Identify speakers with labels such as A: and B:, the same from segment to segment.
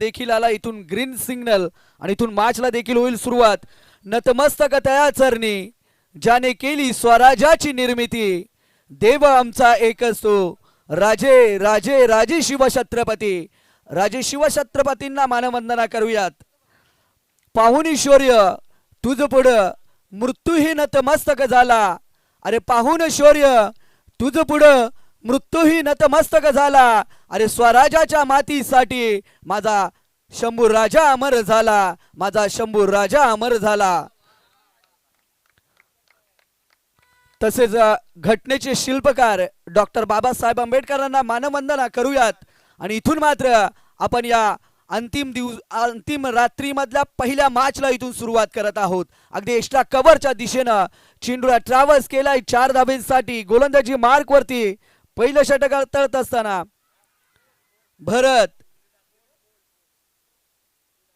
A: देखील आला, इथून ग्रीन सिग्नल आणि इथून मॅचला देखील होईल सुरुवात. नतमस्तक तया चरणी ज्याने केली स्वराज्याची निर्मिती, देव आमचा एकच तो, राजे राजे राजे शिवछत्रपती. राजे शिवछत्रपतींना मानवंदना करूयात. पाहून शौर्य तुझ पुढं मृत्यूही नतमस्तक झाला. अरे पाहून शौर्य तुझ पुढं मृत्यूही नतमस्तक झाला. अरे स्वराजाच्या मातीसाठी माझा शंभू राजा अमर झाला, माझा शंभू राजा अमर झाला. तसेच घटनेचे शिल्पकार डॉक्टर बाबासाहेब आंबेडकरांना मानवंदना करूयात. आणि इथून मात्र आपण या अंतिम रात्री मधल्या पहिल्या मॅचला इथून सुरुवात करत आहोत. अगदी एक्स्ट्रा कव्हरच्या दिशेनं चेंडूला ट्रॅव्हल्स केलाय 4 धाबेसाठी. गोलंदाजी मार्क वरती पहिलं षटक तळत असताना भरत,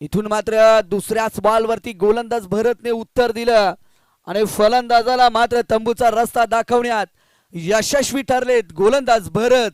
A: इथून मात्र दुसऱ्याच बॉल वरती गोलंदाज भरतने उत्तर दिलं आणि फलंदाजाला मात्र तंबूचा रस्ता दाखवण्यात यशस्वी ठरलेत गोलंदाज भरत.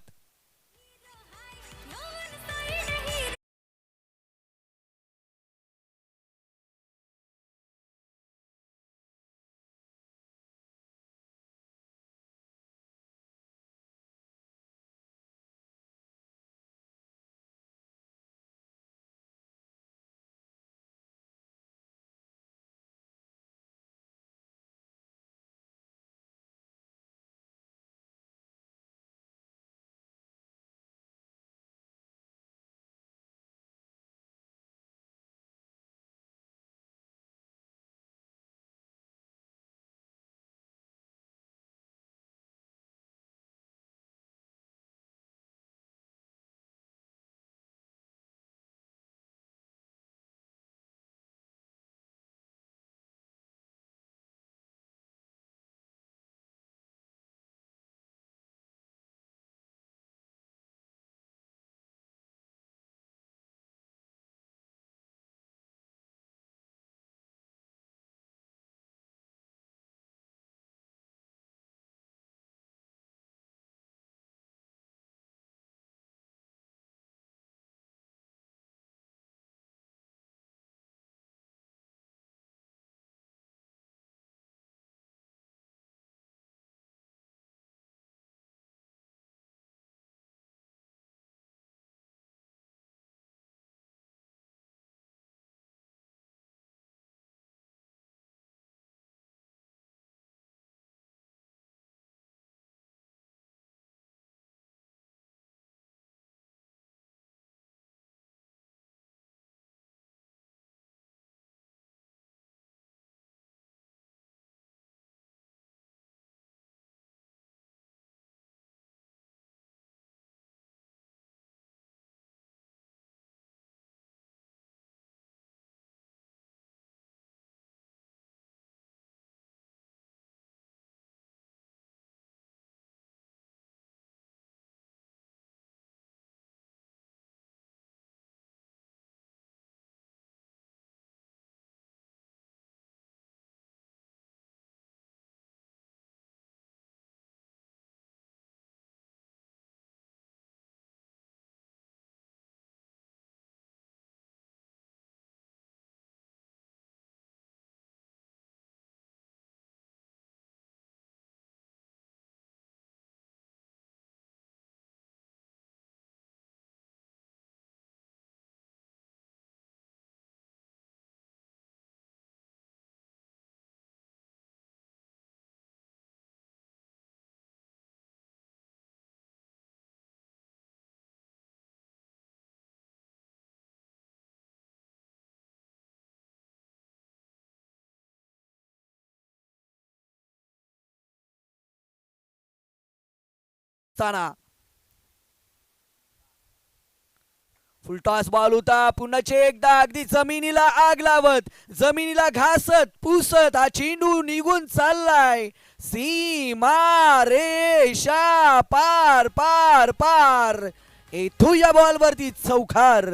A: फुलटॉस बॉल होता. पुन्हा एकदा अगदी जमिनीला आग लावत, जमिनीला घासत पुसत हा चेंडू निघून चाललाय. सीमा रेषा पार पार पार. येथू या बॉल वरती चौकार.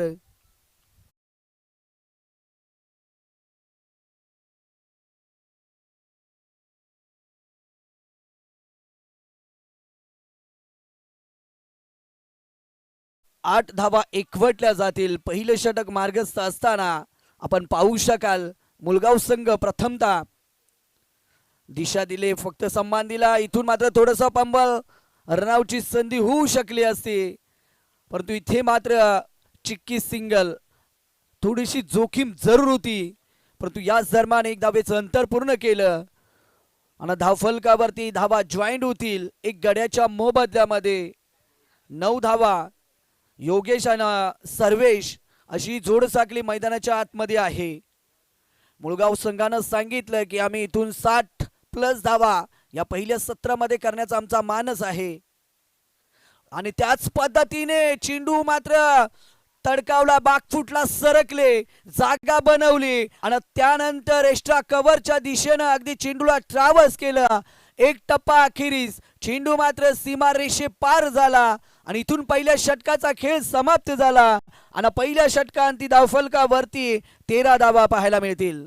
A: 8 धावा एकवटल्या जातील. पहिलं षटक मार्गस्थ असताना आपण पाहू शकाल मुलगाव संघ प्रथमतः दिशा दिले, फक्त सम्मान दिला. इथून मात्र थोडंसं पंबल रनआउटची संधी होऊ शकली असती, परंतु इथे मात्र चिक्की सिंगल, थोडीशी जोखीम जरूर होती, परंतु याच दरम्यान एक धावेचं अंतर पूर्ण केलं आणि धावफलकावरती धावा जॉईंट होतील. एक गड्याच्या मोबदल्यामध्ये 9 धावा. योगेश आणि सर्वेश अशी जोड साखळी मैदानाच्या आतमध्ये आहे. मुळगाव संघानं सांगितलं की आम्ही इथून 60+ धावा या पहिल्या सत्रामध्ये करण्याचा आमचा मानस आहे आणि त्याच पद्धतीने चेंडू मात्र तडकावला, बाकफुटला, सरकले, जागा बनवली आणि त्यानंतर एक्स्ट्रा कव्हरच्या दिशेनं अगदी चेंडूला ट्रॅव्हर्स केलं. एक टप्पा अखेरीस चेंडू मात्र सीमारेषे पार झाला आणि इथून पहिल्या षटकाचा खेळ समाप्त झाला आणि पहिल्या षटकांती धावफलकावरती 13 धावा पाहायला मिळतील.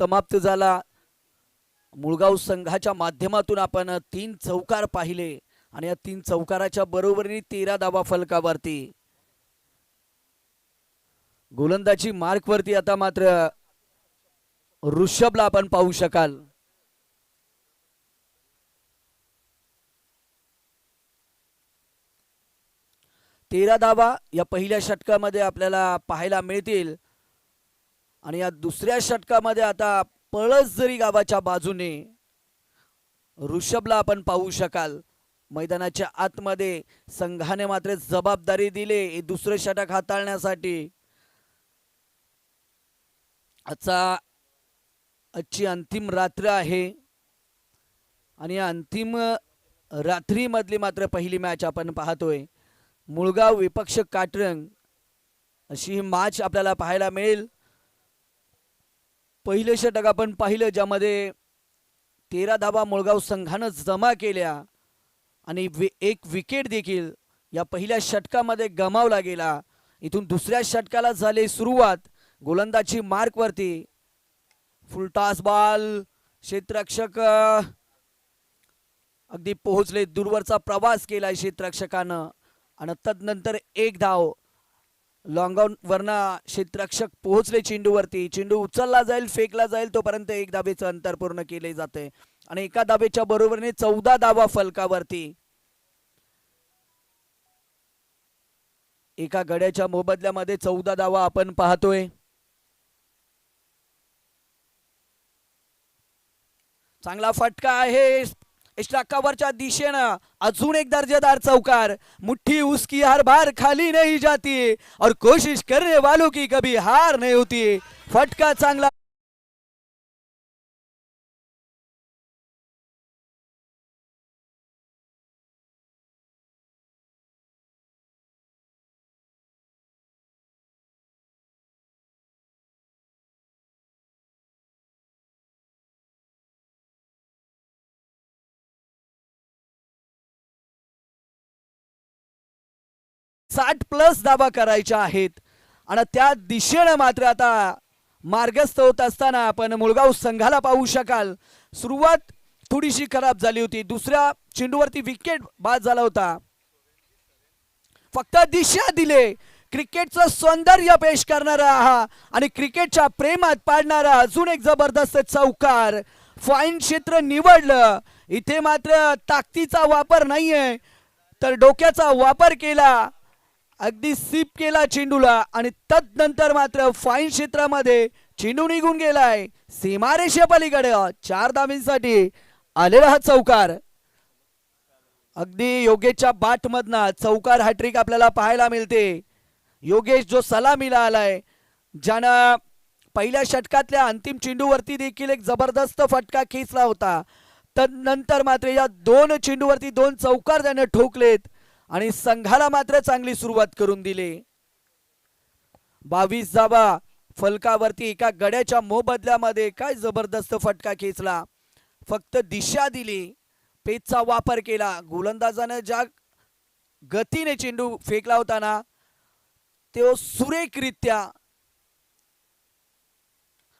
A: समाप्त झाला. मुळगाव संघाच्या माध्यमातून आपण 3 चौकार पाहिले आणि या 3 चौकाराच्या बरोबरीने 13 धावा फलकावरती. गोलंदाजी मार्कवरती आता मात्र ऋषभला आपण पाहू शकाल. तेरा धावा या पहिल्या षटकामध्ये आपल्याला पाहायला मिळतील आणि या दुसऱ्या षटकामध्ये आता पळसझरी गावाच्या बाजूने ऋषभला आपण पाहू शकाल. मैदानाच्या आतमध्ये संघाने मात्र जबाबदारी दिली दुसरे षटक हाताळण्यासाठी. आजची अंतिम रात्र आहे आणि या अंतिम रात्री मधली मात्र पहिली मॅच आपण पाहतोय. मुळगाव विपक्ष काटरंग अशी ही मॅच आपल्याला पाहायला मिळेल. पहिले षटक आपण पाहिलं ज्यामध्ये 13 धावा मुळगाव संघानं जमा केल्या आणि एक विकेट देखील या पहिल्या षटकामध्ये गमावला गेला. इथून दुसऱ्या षटकाला झाली सुरुवात. गोलंदाजी मार्कवरती फुलटॉस बॉल, क्षेत्ररक्षक अगदी पोहोचले, दूरवरचा प्रवास केला क्षेत्ररक्षकानं आणि तदनंतर एक धाव लॉंग ऑन वरना क्षेत्ररक्षक पोहोचले चेंडूवरती. चेंडू उचलला जाईल, फेकला जाईल, तोपर्यंत एक धावेचं अंतर पूर्ण केले जाते आणि एका धावेच्या बरोबरीने 14 धावा फलकावरती. एका गड्याच्या मोबदल्यामध्ये 14 धावा आपण पाहतोय. चांगला फटका आहे एक्स्ट्रा कव्हरच्या दिशेनं. अजून एक दर्जेदार चौकार. मुट्ठी उसकी हर बार खाली नहीं जाती और कोशिश करने वालों की कभी हार नहीं होती. फटका चांगला. +60 धावा करायच्या आहेत आणि त्या दिशेनं मात्र आता मार्गस्थ होत असताना आपण मुळगाव संघाला पाहू शकाल. सुरुवात थोडीशी खराब झाली होती. दुसऱ्या चेंडूवरती विकेट बाद झाला होता. फक्त दिशा दिले. क्रिकेटचं सौंदर्य पेश करणारा हा आणि क्रिकेटच्या प्रेमात पाडणारा अजून एक जबरदस्त चौकार. फाईन क्षेत्र निवडलं. इथे मात्र ताकदीचा वापर नाहीये तर डोक्याचा वापर केला. अगदी सिप केला चेंडूला आणि तदनंतर मात्र फाईन क्षेत्रामध्ये चेंडू निघून गेलाय सीमारेषे पलीकडे. 4 धावांसाठी आलेला हा चौकार. अगदी योगेशच्या बाट मधना चौकार हॅट्रिक आपल्याला पाहायला मिळते. योगेश जो सलामीला आलाय, ज्यानं पहिल्या षटकातल्या अंतिम चेंडूवरती देखील एक जबरदस्त फटका खेचला होता. तदनंतर मात्र या 2 चेंडूवरती 2 चौकार त्याने ठोकलेत आणि संघाला मात्र चांगली सुरुवात करून दिली. 22 धावा फलकावरती एका गड्याच्या मोबदल्यामध्ये काय जबरदस्त फटका खेचला. फक्त दिशा दिली, पेचचा वापर केला. गोलंदाजाने ज्या गतीने चेंडू फेकला होता ना, तो सुरेखरित्या.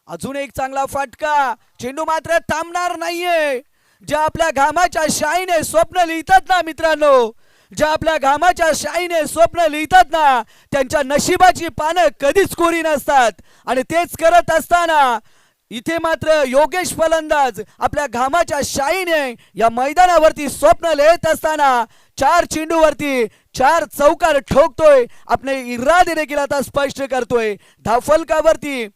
A: अजून एक चांगला फटका. चेंडू मात्र थांबणार नाहीये. ज्या आपल्या घामाच्या शाईने स्वप्न लिहितात ना मित्रांनो, ज्या आपल्या घामाच्या शाईने स्वप्न लिहितात ना, त्यांच्या नशिबाची पानं कधीच कोरी नसतात. आणि तेच करत असताना इथे मात्र योगेश फलंदाज आपल्या घामाच्या शाईने या मैदानावरती स्वप्न लिहित असताना 4 चेंडूवरती 4 चौकार ठोकतोय. आपले इरादे देखील आता स्पष्ट करतोय. धावफलकावरती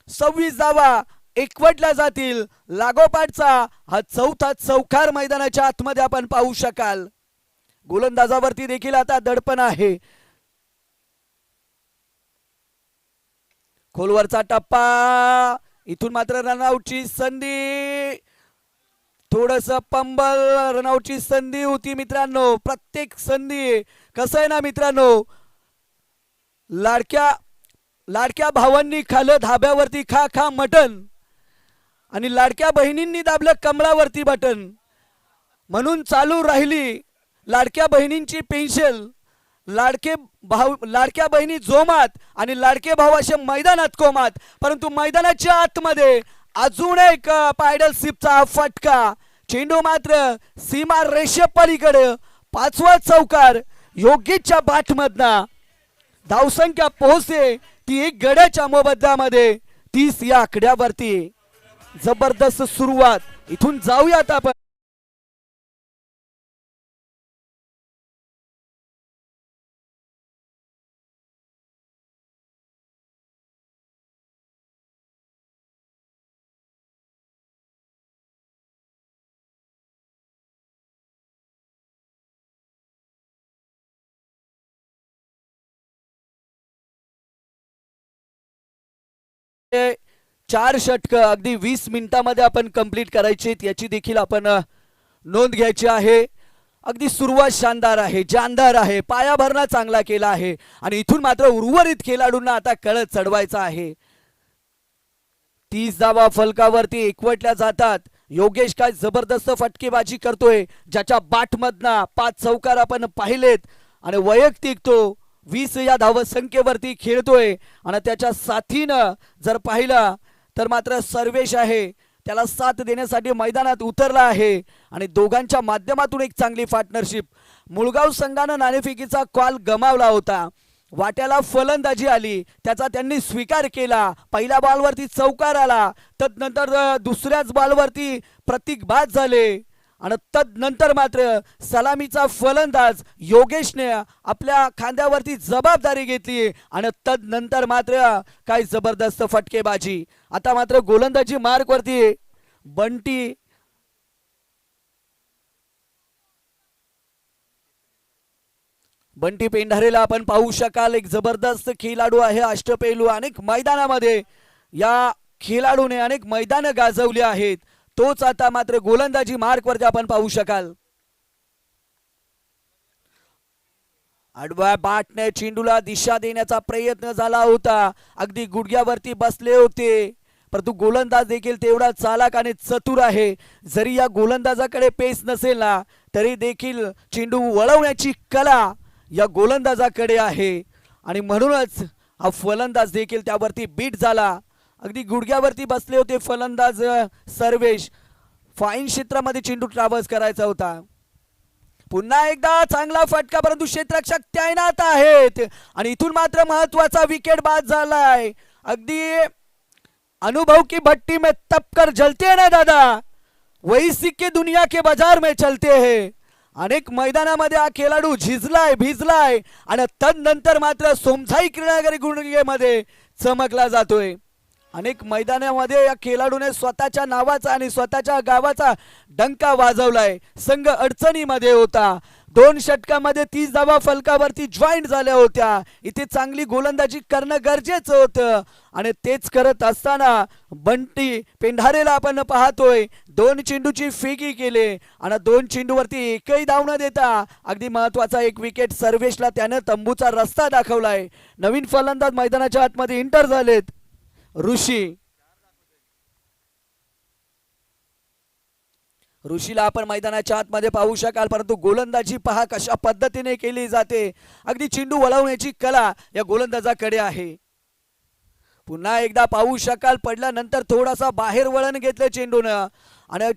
A: 26 धावा एकवटल्या जातील. लागोपाठचा हा 4था चौकार मैदानाच्या आतमध्ये आपण पाहू शकाल. गोलंदाजावरती देखील आता दडपण आहे. खोलवरचा टप्पा, इथून मात्र रनआउटची संधी. थोडस पंबल रनआउटची संधी होती मित्रांनो. प्रत्येक संधी कसं आहे ना मित्रांनो, लाडक्या भावांनी खाल्लं धाब्यावरती खा खा मटन, आणि लाडक्या बहिणींनी दाबलं कमळावरती बटन. म्हणून चालू राहिली लाडक्या बहिणींची पेन्शन. लाडक्या बहिणी जोमात आणि लाडके भाऊ असे मैदानात कोमात. परंतु मैदानाच्या आतमध्ये अजून एक पायडल सिपचा फटका. चेंडू मात्र सीमा रेषे पलीकडे. 5वा चौकार योगेशच्या बाटमधना. धावसंख्या पोहोचते ती 1 गड्याच्या मोबदल्यामध्ये 30 या आकड्यावरती. जबरदस्त सुरुवात. इथून जाऊयात आपण ते 4 षटक अगदी 20 मिनिटांमध्ये आपण कंप्लीट करायचे, याची देखील आपण नोंद घ्यायची आहे. अगदी सुरुवात शानदार आहे, जानदार आहे, पायाभरणा चांगला केला आहे आणि इथून मात्र उर्वरित खेळाडूंना आता कळत चढवायचा आहे. 30 धावा फलकावरती एकवटल्या जातात. योगेश काय जबरदस्त फटकेबाजी करतोय, ज्याच्या बाटमधना 5 चौकार आपण पाहिलेत आणि वैयक्तिक तो 20 या धावसंख्येवरती खेळतोय. आणि त्याच्या साथीनं जर पाहिलं तर मात्र सर्वेश आहे, त्याला साथ देण्यासाठी मैदानात उतरला आहे आणि दोघांच्या माध्यमातून एक चांगली पार्टनरशिप. मुळगाव संघानं नाणेफेकीचा कॉल गमावला होता, वाट्याला फलंदाजी आली, त्याचा त्यांनी स्वीकार केला. पहिल्या बॉलवरती चौकार आला, तदनंतर दुसऱ्याच बॉलवरती प्रतीक बाद झाले आणि तदनंतर मात्र सलामीचा फलंदाज योगेशने आपल्या खांद्यावरती जबाबदारी घेतली आणि तदनंतर मात्र काय जबरदस्त फटकेबाजी. आता मात्र गोलंदाजी मार्कवरती बंटी पेंढारेला आपण पाहू शकाल. एक जबरदस्त खेळाडू आहे, अष्टपैलू. अनेक मैदानामध्ये या खेळाडूने अनेक मैदानं गाजवली आहेत. तोच आता मात्र गोलंदाजी मार्कवरती आपण पाहू शकाल. आडव्या बॅटने चेंडूला दिशा देण्याचा प्रयत्न झाला होता, अगदी गुडघ्यावरती बसले होते, परंतु गोलंदाज देखील तेवढा चालाक आणि चतुर आहे. जरी या गोलंदाजाकडे पेस नसेल ना, तरी देखील चेंडू वळवण्याची कला या गोलंदाजाकडे आहे आणि म्हणूनच हा फलंदाज देखील त्यावरती बीट झाला. अगदी गुडघ्यावरती बसले होते फलंदाज सर्वेश. फाईन क्षेत्रामध्ये चेंडू ट्रॅव्हल्स करायचा होता. पुन्हा एकदा चांगला फटका, परंतु क्षेत्ररक्षक तैनात आहेत आणि इथून मात्र महत्वाचा विकेट बाद झालाय. अगदी अनुभव की भट्टी में तपकर जलते हैं ना दादा, वही सिक्के दुनिया के बाजार में चलते हैं. अनेक मैदानामध्ये हा खेळाडू झिजलाय, भिजलाय आणि तदनंतर मात्र सोमसाई क्रीडागारी गुणगेमध्ये चमकला जातोय. अनेक मैदानामध्ये या खेळाडूने स्वतःच्या नावाचा आणि स्वतःच्या गावाचा डंका वाजवलाय. संघ अडचणीमध्ये होता. 2 षटकामध्ये 30 धावा फलकावरती जॉईंट झाल्या होत्या. इथे चांगली गोलंदाजी करणं गरजेचं होतं आणि तेच करत असताना बंटी पेंढारेला आपण पाहतोय 2 चेंडूची फेकी केले आणि 2 चेंडूवरती एकही धाव न देता अगदी महत्वाचा एक विकेट सर्वेशला त्यानं तंबूचा रस्ता दाखवलाय. नवीन फलंदाज मैदानाच्या आतमध्ये एंटर झालेत. ऋषी. ऋषीला आपण मैदानाच्या आतमध्ये पाहू शकाल, परंतु गोलंदाजी पहा कशा पद्धतीने केली जाते. अगदी चेंडू वळवण्याची कला या गोलंदाजाकडे आहे. पुन्हा एकदा पाहू शकाल, पडल्यानंतर थोडासा बाहेर वळण घेतलं चेंडूनं आणि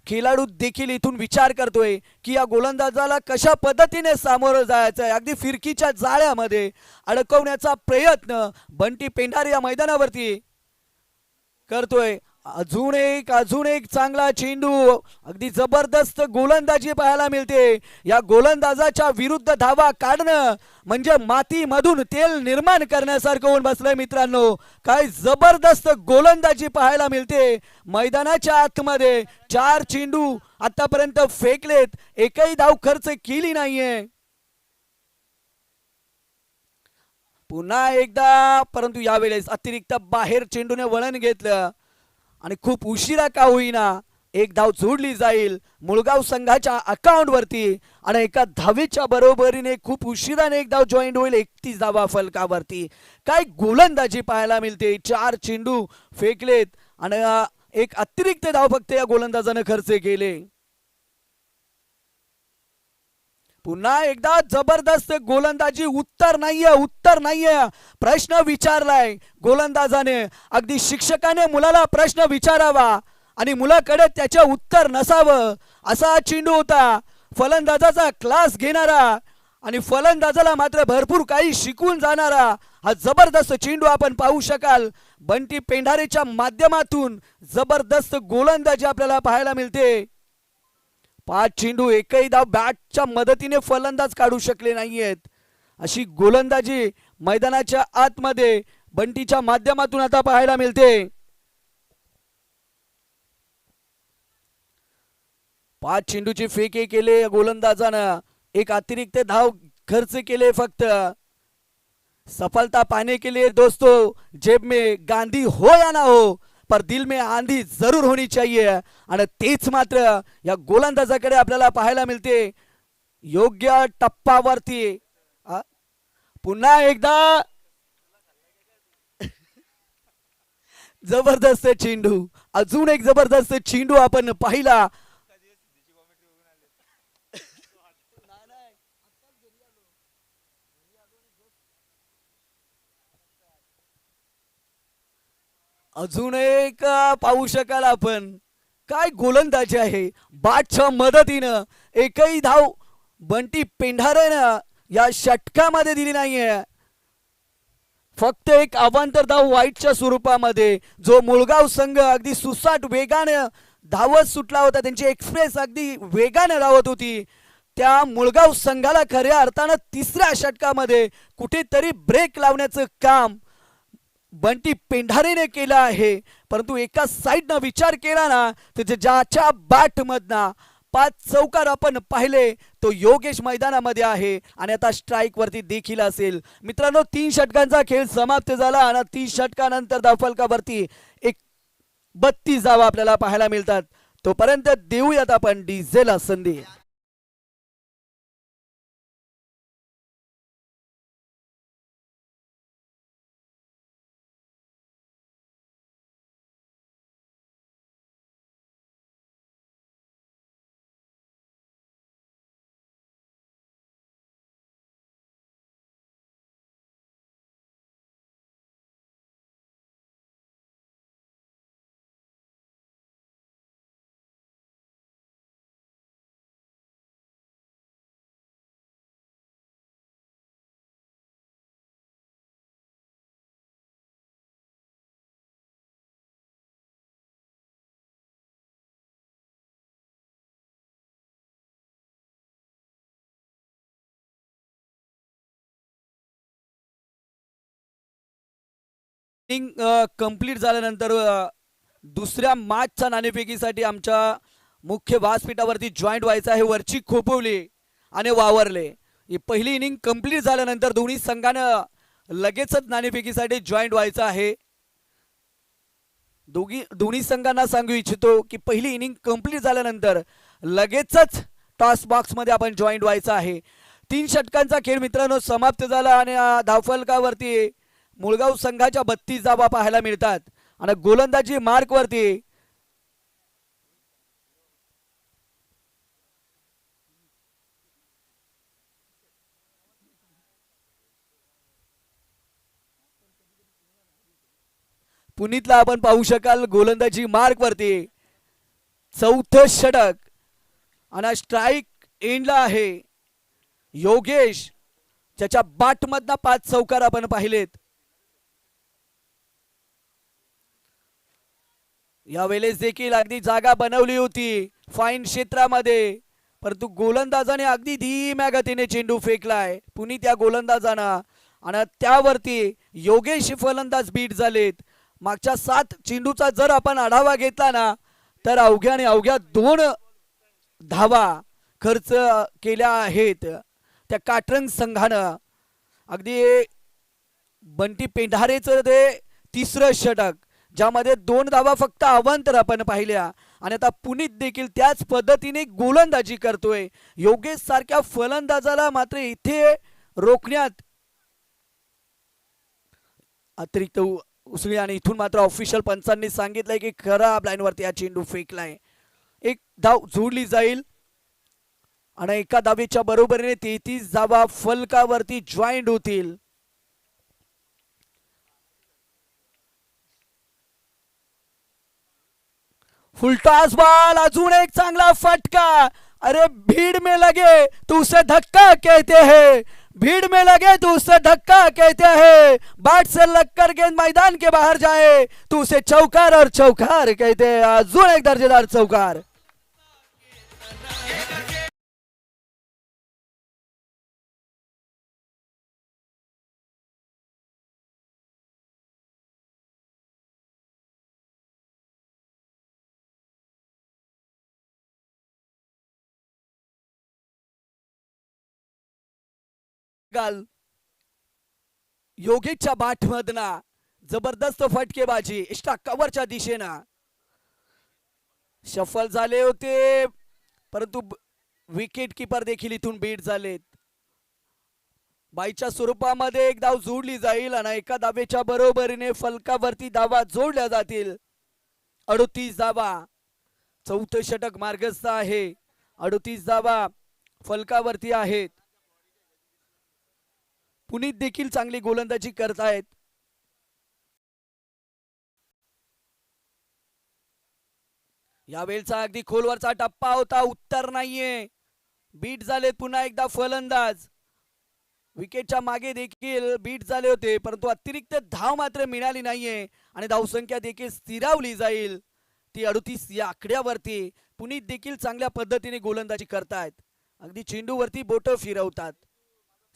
A: खेळाडू देखील इथून विचार करतोय की या गोलंदाजाला कशा पद्धतीने सामोरं जायचं आहे. अगदी फिरकीच्या जाळ्यामध्ये अडकवण्याचा प्रयत्न बंटी पेंढारे या मैदानावरती करतोय. अजून एक चांगला चेंडू. अगदी जबरदस्त गोलंदाजी पाहायला मिळते. या गोलंदाजाच्या विरुद्ध धावा काढणं म्हणजे मातीमधून तेल निर्माण करण्यासारखं होऊन बसलंय मित्रांनो. काय जबरदस्त गोलंदाजी पाहायला मिळते मैदानाच्या आतमध्ये. 4 चेंडू आतापर्यंत फेकलेत, एकही धाव खर्च केली नाहीये. पुन्हा एकदा, परंतु यावेळेस अतिरिक्त बाहेर चेंडूने वळण घेतलं आणि खूप उशिरा का होईना एक धाव जोडली जाईल मुळगाव संघाच्या अकाउंट वरती आणि एका धावेच्या बरोबरीने खूप उशिराने एक धाव जॉईंट होईल 31 धावा फलकावरती. काय गोलंदाजी पाहायला मिळते. 4 चेंडू फेकलेत आणि एक अतिरिक्त धाव फक्त या गोलंदाजाने खर्च केले. पुन्हा एकदा जबरदस्त गोलंदाजी. उत्तर नाहीये प्रश्न विचारलाय गोलंदाजाने. अगदी शिक्षकाने मुलाला प्रश्न विचारावा आणि मुलाकडे त्याचे उत्तर नसावं असा चेंडू होता. फलंदाजाचा क्लास घेणारा आणि फलंदाजाला मात्र भरपूर काही शिकवून जाणारा हा जबरदस्त चेंडू आपण पाहू शकाल. बंटी पेंढारेच्या माध्यमातून जबरदस्त गोलंदाजी आपल्याला पाहायला मिळते. 5 चेंडू, एकही धाव बॅटच्या मदतीने फलंदाज काढू शकले नाहीयेत. अशी गोलंदाजी मैदानाच्या आतमध्ये बंटीच्या माध्यमातून आता पाहायला मिळते. 5 चेंडूची फेके केले गोलंदाजानं, एक अतिरिक्त धाव खर्च केले. फक्त सफलता पाने के लिए दोस्तों जेब में गांधी हो या ना हो पर दिल में आंधी जरूर होनी चाहिए. आणि तेच मात्र या गोलंदाजाकडे आपल्याला पाहायला मिळते. योग्य टप्प्यावरती पुन्हा एकदा जबरदस्त चेंडू. अजून एक जबरदस्त चेंडू आपण पाहिला. अजून एक पाहू शकाल आपण. काय गोलंदाजी आहे. बॅटच्या मदतीनं एकही धाव बंटी पेंढारेनं या षटकामध्ये दिली नाहीये. फक्त एक अवांतर धाव वाईटच्या स्वरूपामध्ये. जो मुळगाव संघ अगदी सुसाट वेगाने धावत सुटला होता, त्यांची एक्सप्रेस अगदी वेगाने धावत होती, त्या मुळगाव संघाला खऱ्या अर्थानं तिसऱ्या षटकामध्ये कुठेतरी ब्रेक लावण्याचं काम बंटी पेंढारेने केला आहे. परंतु एका साइडनं विचार केला ना तर ज्याच्या बॅटमधनं 5 चौकार आपण पाहिले तो योगेश मैदानामध्ये आहे आणि आता स्ट्राइक वरती देखील असेल. मित्रांनो, 3 षटकांचा खेळ समाप्त झाला आणि 30 षटकानंतर धावफलकावरती 32 धावा आपल्याला पाहायला मिळतात. तोपर्यंत देऊयात आपण डीझेला संधी. कंप्लीट झाल्यानंतर दुसऱ्या मॅचच्या नाणेफेकीसाठी आमच्या मुख्य व्यासपीठावरती जॉईंट व्हायचं आहे. वरची खोपवली आणि वावरले. ही पहिली इनिंग कंप्लीट झाल्यानंतर दोन्ही संघानं लगेचच नाणेफेकीसाठी जॉईंट व्हायचं आहे. दोन्ही संघांना सांगू इच्छितो की पहिली इनिंग कंप्लीट झाल्यानंतर लगेचच टॉस बॉक्स मध्ये आपण जॉईंट व्हायचं आहे. 3 षटकांचा खेळ मित्रांनो समाप्त झाला आणि धावफलकावरती मुळगाव संघाच्या 32 धावा पाहायला मिळतात आणि गोलंदाजी मार्क वरती पुनीतला आपण पाहू शकाल गोलंदाजी मार्क वरती चौथं षटक आणि स्ट्राइक एंडला आहे योगेश, ज्याच्या बाटमधनं 5 चौकार आपण पाहिलेत. यावेळेस देखील अगदी जागा बनवली होती फाईन क्षेत्रामध्ये, परंतु गोलंदाजाने अगदी धीम्या गतीने चेंडू फेकलाय पुनीत या गोलंदाजानं आणि त्यावरती योगेश फलंदाज बीट झालेत. मागच्या 7 चेंडूचा जर आपण आढावा घेतला ना तर अवघ्याने अवघ्या 2 धावा खर्च केल्या आहेत त्या काटरंग संघानं. अगदी बंटी पेंढारेचं ते तिसरं षटक ज्यामध्ये 2 धावा फक्त अवांतर आपण पाहिल्या आणि आता पुनीत देखील त्याच पद्धतीने गोलंदाजी करतोय. योगेश सारख्या फलंदाजाला मात्र इथे रोखण्यात अतिरिक्त उसळी आणि इथून मात्र ऑफिशियल पंचांनी सांगितलंय की खराब लाईनवरती हा चेंडू फेकलाय. एक धाव जोडली जाईल आणि एका धावेच्या बरोबरीने 33 धावा फलकावरती जॉईंट होतील. फुलटॉस बॉल, अजून एक चांगला फटका. अरे भीड़ में लगे तो उसे धक्का कहते हैं, भीड़ में लगे तो उसे धक्का कहते हैं, बाट से लगकर गेंद मैदान के बाहर जाए तो उसे चौकार और चौकार कहते हैं. अजून एक दर्जेदार चौकार. योगेशच्या बाटमधना जबरदस्त फटकेबाजी एक्स्ट्रा कव्हरच्या दिशेनं शफल झाले होते, परंतु विकेट किपर देखील इथून बीट झालेत. बाईच्या स्वरूपामध्ये एक धाव जोडली जाईल आणि एका धावेच्या बरोबरीने फलकावरती धावा जोडल्या जातील. 38 धावा, चौथं षटक मार्गस्थ आहे. 38 धावा फलकावरती आहेत. पुनीत देखील चांगली गोलंदाजी करतायत. यावेळचा अगदी खोलवरचा टप्पा होता, उत्तर नाहीये. बीट झाले पुन्हा एकदा फलंदाज. विकेटच्या मागे देखील बीट झाले होते, परंतु अतिरिक्त धाव मात्र मिळाली नाहीये आणि धावसंख्या देखील स्थिरावली जाईल ती 38 या आकड्यावरती. पुनीत देखील चांगल्या पद्धतीने गोलंदाजी करतायत. अगदी चेंडूवरती बोट फिरवतात.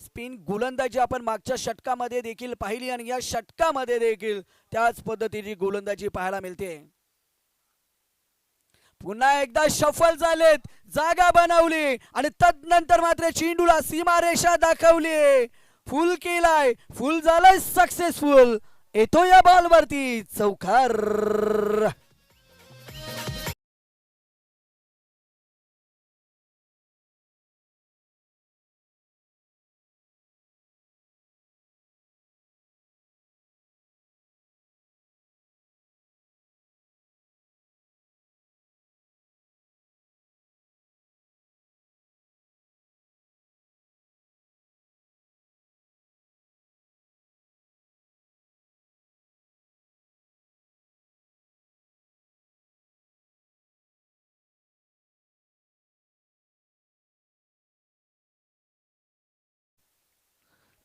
A: स्पिन गोलंदाजी आपण मागच्या षटकामध्ये देखील पाहिली आणि या षटकामध्ये देखील त्याच पद्धतीची गोलंदाजी पाहायला मिळते. पुन्हा एकदा शफल झालेत, जागा बनवली आणि तदनंतर मात्र चेंडूला सीमारेषा दाखवली. फुल केलाय, फुल झालाय सक्सेसफुल. येतो या बॉलवरती चौकार.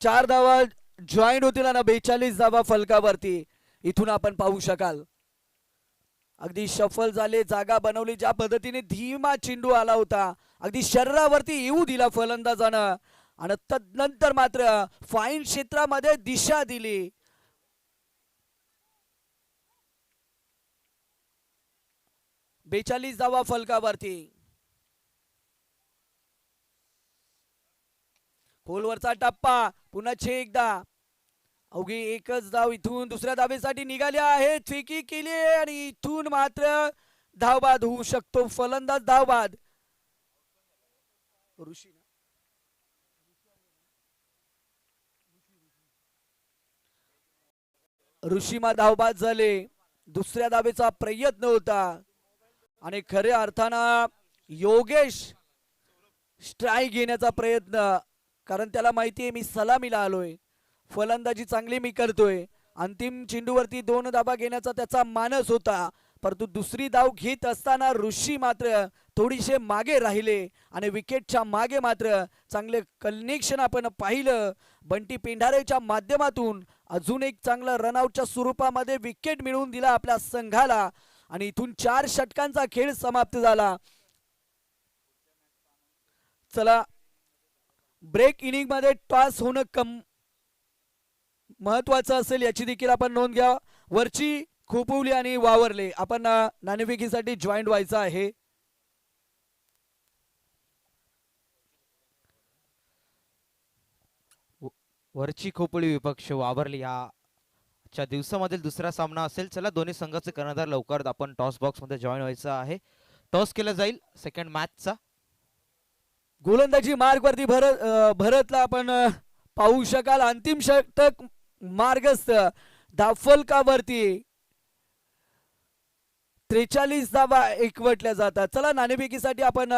A: चार धावा जॉईंट होतील आणि 42 धावा फलकावरती इथून आपण पाहू शकाल. अगदी शफल झाले, जागा बनवली. ज्या पद्धतीने धीमा चेंडू आला होता अगदी शरीरावरती येऊ दिला फलंदाजानं आणि तदनंतर मात्र फाईन क्षेत्रामध्ये दिशा दिली. 42 धावा फलकावरती. खोलवरचा टप्पा पुन्हा एकदा अवघी एकच धाव इथून दुसऱ्या धावेसाठी निघाले आहेत. फेकी केली आणि इथून मात्र धावबाद होऊ शकतो. फलंदाज धावबाद. ऋषी ऋषिमा धावबाद झाले. दुसऱ्या धावेचा प्रयत्न होता आणि खऱ्या अर्थानं योगेश स्ट्राईक घेण्याचा प्रयत्न, कारण त्याला माहितीये मी सलामीला आलोय, फलंदाजी चांगली मी करतोय. अंतिम चेंडूवरती 2 धाबा घेण्याचा त्याचा मानस होता, परंतु दुसरी धाव घेत असताना ऋषी मात्र थोडीशे मागे राहिले आणि विकेटच्या मागे मात्र चांगले कनेक्शन आपण पाहिलं. बंटी पेंढारेच्या माध्यमातून अजून एक चांगला रनआउटच्या स्वरूपामध्ये विकेट मिळवून दिला आपल्या संघाला आणि इथून 4 षटकांचा खेळ समाप्त झाला. चला, ब्रेक इनिंग मध्ये टॉस होणं महत्वाचं असेल याची देखील आपण नोंद घ्या. वरची खोपवली आणि वावरले आपण नाणेफेकीसाठी जॉईंट व्हायचं आहे.
B: वरची खोपळी विपक्ष वावरली ह्याच्या दिवसामधील दुसरा सामना असेल. चला, दोन्ही संघाचे कर्णधार लवकर आपण टॉस बॉक्स मध्ये जॉईन व्हायचं आहे. टॉस केला जाईल सेकंड मॅचचा.
A: गोलंदाजी मार्ग वरती भरतला आपण पाहू शकाल. अंतिम षटक मार्गस्थ दाफलकावरती 43 धावा एकवटल्या जातात. चला, नाणेफेकीसाठी आपण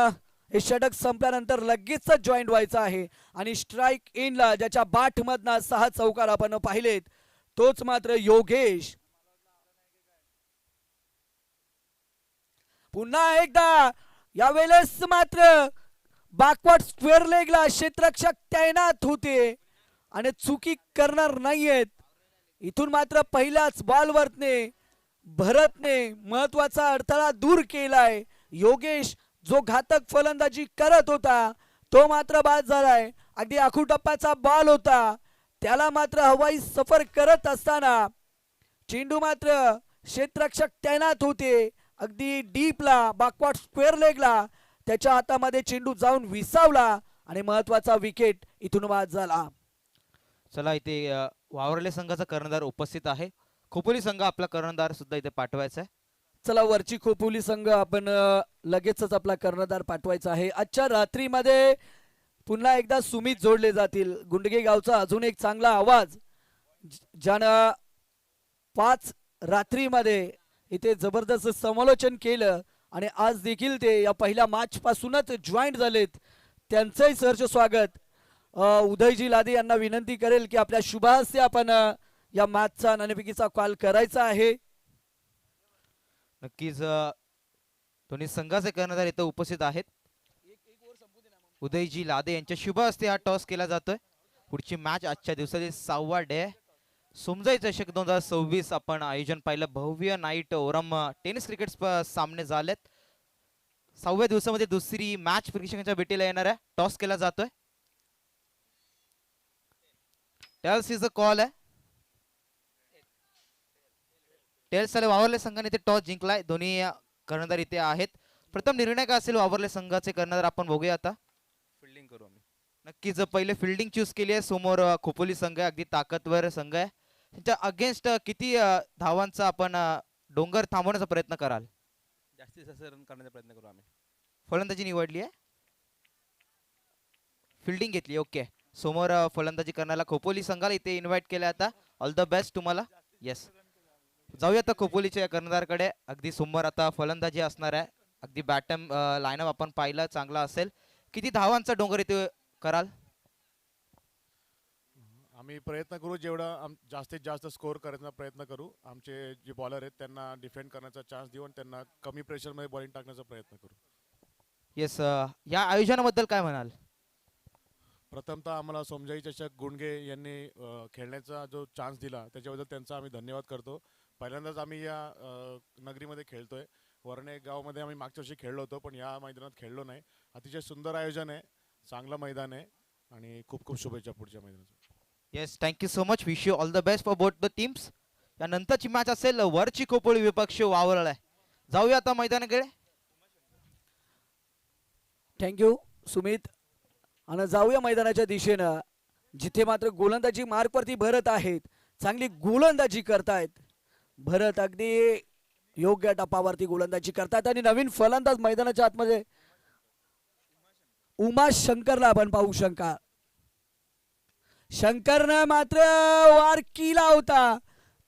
A: हे षटक संपल्यानंतर लगेच जॉईंट व्हायचं आहे आणि स्ट्राईक इनला ज्याच्या बाट मधनं 6 चौकार आपण पाहिलेत तोच मात्र योगेश. पुन्हा एकदा यावेळेस मात्र बॅकवर्ड स्क्वेअर लेगला क्षेत्ररक्षक तैनात होते आणि चुकी करणार नाहीयेत. इथून मात्र पहिल्याच बॉलवरने भरतने महत्वाचा अडथळा दूर केलाय. योगेश जो घातक फलंदाजी करत होता तो मात्र बाद झालाय. अगदी आखूटप्पाचा बॉल होता, त्याला मात्र हवाई सफर करत असताना चेंडू मात्र क्षेत्ररक्षक तैनात होते अगदी डीपला बॅकवर्ड स्क्वेअर लेगला, त्याच्या हातामध्ये चेंडू जाऊन विसावला आणि महत्वाचा विकेट इथून बाद झाला.
B: चला, इथे वावरले संघाचा कर्णधार उपस्थित आहे. खोपोली संघ आपला कर्णधार सुद्धा इथे पाठवायचा आहे.
A: चला, वरची खोपोली संघ आपण लगेचच आपला कर्णधार पाठवायचा आहे. आजच्या रात्रीमध्ये पुन्हा एकदा सुमित जोडले जातील. गुंडगे गावचा अजून एक चांगला आवाज ज्यानं 5 रात्रीमध्ये इथे जबरदस्त समालोचन केलं आणि आज देखील ते या पहिल्या मॅच पासूनच जॉईंट झालेत, त्यांचंही सहर्ष स्वागत. उदयजी लादे यांना विनंती करेल की आपल्या शुभास्ते आपण या मॅचचा नाणेफेकीचा कॉल करायचा आहे.
B: नक्कीच दोन्ही संघाचे कर्णधार इथे उपस्थित आहेत. उदयजी लादे यांच्या शुभ हस्ते हा टॉस केला जातोय. पुढची मॅच आजच्या दिवसाची 6वा डे सोमजाई चषक 2026 आपण आयोजन पाहिलं. भव्य नाईट ओरम टेनिस क्रिकेट सामने झालेत. 6व्या दिवसामध्ये दुसरी मॅच प्रेक्षकांच्या भेटीला येणार आहे. टॉस केला जातोय. टेल्स इज अ कॉल आहे. टेल्स आले. वावरले संघाने इथे टॉस जिंकलाय. दोन्ही कर्णधार इथे आहेत. प्रथम निर्णय काय असेल वावरले संघाचे कर्णधार आपण बघूया. आता
C: फिल्डिंग करू आम्ही.
B: नक्कीच पहिले फिल्डिंग चूज केली आहे. समोर खोपोली संघ आहे, अगदी ताकदवर संघ आहे. त्यांच्या अगेन्स्ट किती धावांचा आपण डोंगर थांबवण्याचा प्रयत्न कराल?
C: जास्तीत जास्त रन करण्याचा प्रयत्न करू आम्ही.
B: फलंदाजी निवडली आहे, फिल्डिंग घेतली. ओके, समोर फलंदाजी करण्याला खोपोली संघाला इथे इन्व्हाइट केलं. आता ऑल द बेस्ट तुम्हाला. येस, जाऊया आता खोपोलीच्या कर्णधारकडे. अगदी समोर आता फलंदाजी असणार आहे. अगदी बॅटम लाईनअप आपण पाहिलं चांगला असेल. किती धावांचा डोंगर इथे कराल?
D: आम्ही प्रयत्न करू जेवढा जास्तीत जास्त स्कोर करण्याचा प्रयत्न करू. आमचे जे बॉलर आहेत त्यांना डिफेंड करण्याचा चान्स देऊन त्यांना कमी प्रेशरमध्ये बॉलिंग टाकण्याचा प्रयत्न करू.
B: येस, या आयोजनाबद्दल काय म्हणाल?
D: प्रथमतः आम्हाला सोमजाई चषक गुंडगे यांनी खेळण्याचा जो चान्स दिला त्याच्याबद्दल त्यांचा आम्ही धन्यवाद करतो. पहिल्यांदाच आम्ही या नगरीमध्ये खेळतोय. वरणे गावामध्ये आम्ही मागच्या वर्षी खेळलो होतो पण या मैदानात खेळलो नाही. अतिशय सुंदर आयोजन आहे, चांगलं मैदान आहे आणि खूप खूप शुभेच्छा पुढच्या मैदानासाठी.
B: Yes, thank you so much. Wish you all the best for both the teams. या नंतरची मॅच असेल वरची खोपोली विपक्ष वावरला आहे. जाऊया आता मैदानाकडे.
A: थँक्यू सुमित. आणि जाऊया मैदानाच्या दिशेनं जिथे मात्र गोलंदाजी मार्कवरती भरत आहेत, चांगली गोलंदाजी करतायत भरत. अगदी योग्य टप्पावरती गोलंदाजी करतात आणि नवीन फलंदाज मैदानाच्या आतमध्ये उमा शंकरला आपण पाहू. शंकरनं मात्र वार केला होता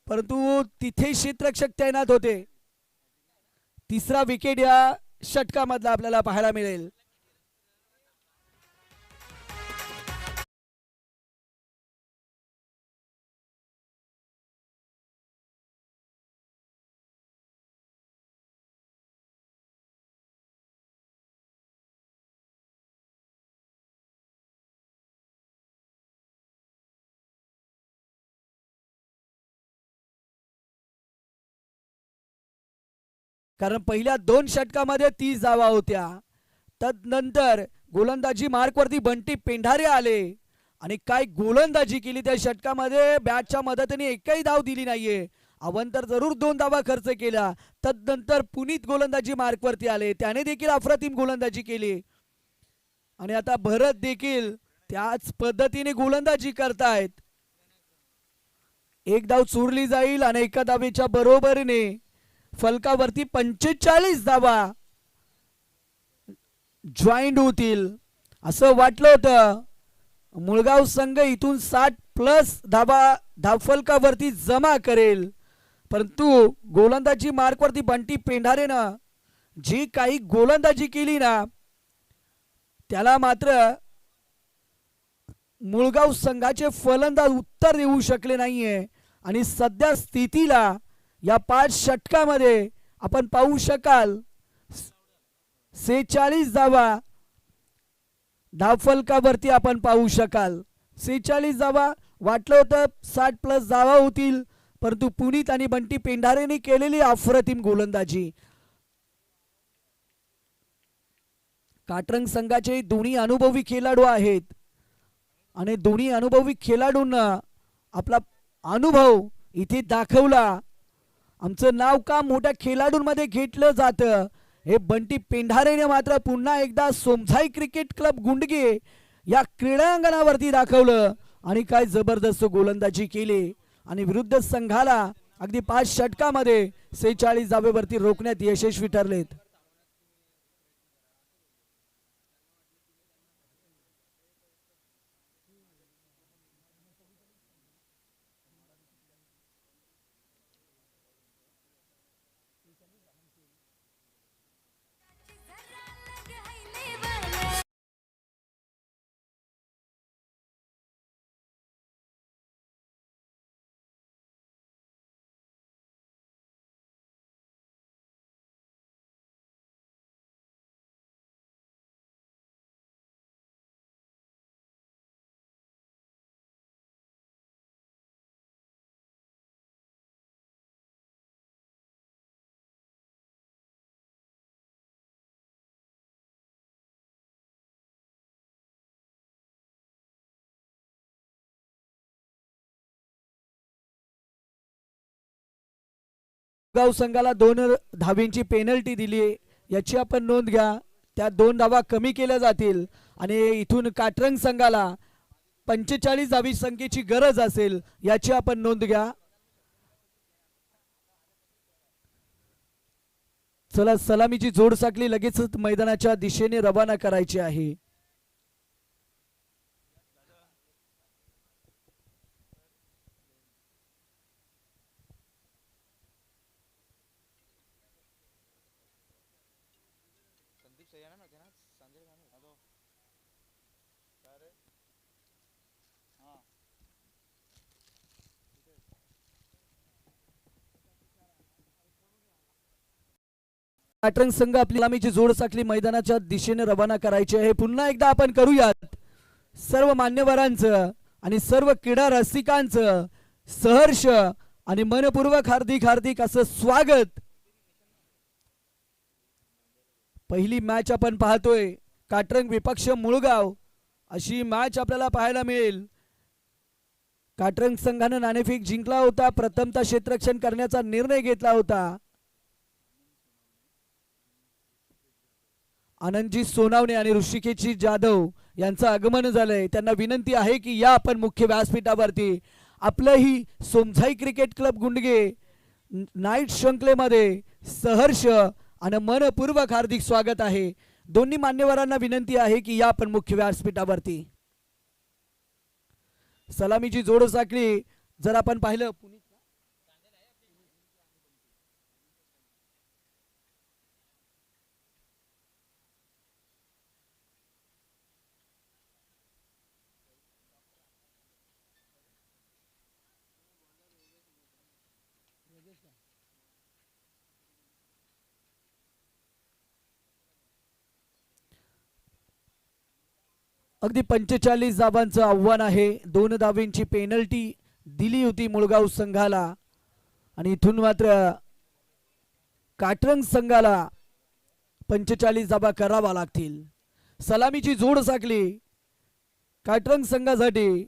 A: परंतु तिथे क्षेत्ररक्षक तैनात होते. तिसरा विकेट या षटकामधला आपल्याला पाहायला मिळेल. कारण पहिल्या 2 षटकामध्ये 30 धावा होत्या. तदनंतर गोलंदाजी मार्कवरती बंटी पेंढारे आले आणि काय गोलंदाजी केली त्या षटकामध्ये. बॅटच्या मदतीने एकही धाव दिली नाहीये. अवंतर जरूर 2 धावा खर्च केला. तदनंतर पुनीत गोलंदाजी मार्कवरती आले, त्याने देखील अप्रतिम गोलंदाजी केली आणि आता भरत देखील त्याच पद्धतीने गोलंदाजी करतायत. एक धाव चुरली जाईल आणि एका धावेच्या बरोबरीने फलकावरती 45 धावा जॉईंट होतील असं वाटलं होतं. मुळगाव संघ इथून 60+ धावा धावफलकावरती जमा करेल, परंतु गोलंदाजी मार्कवरती बंटी पेंढारेनं जी काही गोलंदाजी केली ना, त्याला मात्र मुळगाव संघाचे फलंदाज उत्तर देऊ शकले नाहीये. आणि सध्या स्थितीला या 5 षटकामध्ये आपण पाहू शकाल 46 धावा धावफलकावरती आपण पाहू शकाल. 46 धावा. वाटलं होतं 60+ धावा होतील, परंतु पुनीत आणि बंटी पेंढारेने केलेली अप्रतिम गोलंदाजी. काटरंग संघाचे दोन्ही अनुभवी खेळाडू आहेत आणि दोन्ही अनुभवी खेळाडूंना आपला अनुभव इथे दाखवला. आमचं नाव का मोठ्या खेळाडूंमध्ये घेतलं जातं हे बंटी पेंढारेने मात्र पुन्हा एकदा सोमझाई क्रिकेट क्लब गुंडगे या क्रीडांगणावरती दाखवलं आणि काय जबरदस्त गोलंदाजी केली आणि विरुद्ध संघाला अगदी 5 षटकामध्ये 46 धावेवरती रोखण्यात यशस्वी ठरलेत. गाव संघाला 2 धावींची पेनल्टी दिली, याची आपण नोंद घ्या. त्या 2 धावा कमी केल्या जातील आणि इथून काटरंग संघाला 45 धावी संख्येची गरज असेल, याची आपण नोंद घ्या. चला, सलामीची जोड साखळी लगेचच मैदानाच्या दिशेने रवाना करायची आहे. काटरंग संघ आपली सलामीची जोड साखळी मैदानाच्या दिशेने रवाना करायची आहे. पुन्हा एकदा आपण करूयात सर्व मान्यवरांचं आणि सर्व क्रीडा रसिकांचं सहर्ष आणि मनपूर्वक हार्दिक असं स्वागत. पहिली मॅच आपण पाहतोय काटरंग विपक्ष मुळगाव अशी मॅच आपल्याला पाहायला मिळेल. काटरंग संघाने नाणेफेक जिंकला होता, प्रथमतः क्षेत्ररक्षण करण्याचा निर्णय घेतला होता. आनंदजी सोनावणे आणि ऋषिकेशजी जाधव यांचं आगमन झालंय. त्यांना विनंती आहे की या आपण मुख्य व्यासपीठावरती. आपलंही सोमझाई क्रिकेट क्लब गुंडगे नाईट श्रृंखलेमध्ये सहर्ष आणि मनपूर्वक हार्दिक स्वागत आहे. दोन्ही मान्यवरांना विनंती आहे की या आपण मुख्य व्यासपीठावरती. सलामीची जोड साखळी जर आपण पाहिलं अगदी 45 धावांचं आव्हान आहे. 2 धावींची पेनल्टी दिली होती मुळगाव संघाला आणि इथून मात्र काटरंग संघाला 45 धावा करावा लागतील. सलामीची जोड साकली काटरंग संघासाठी.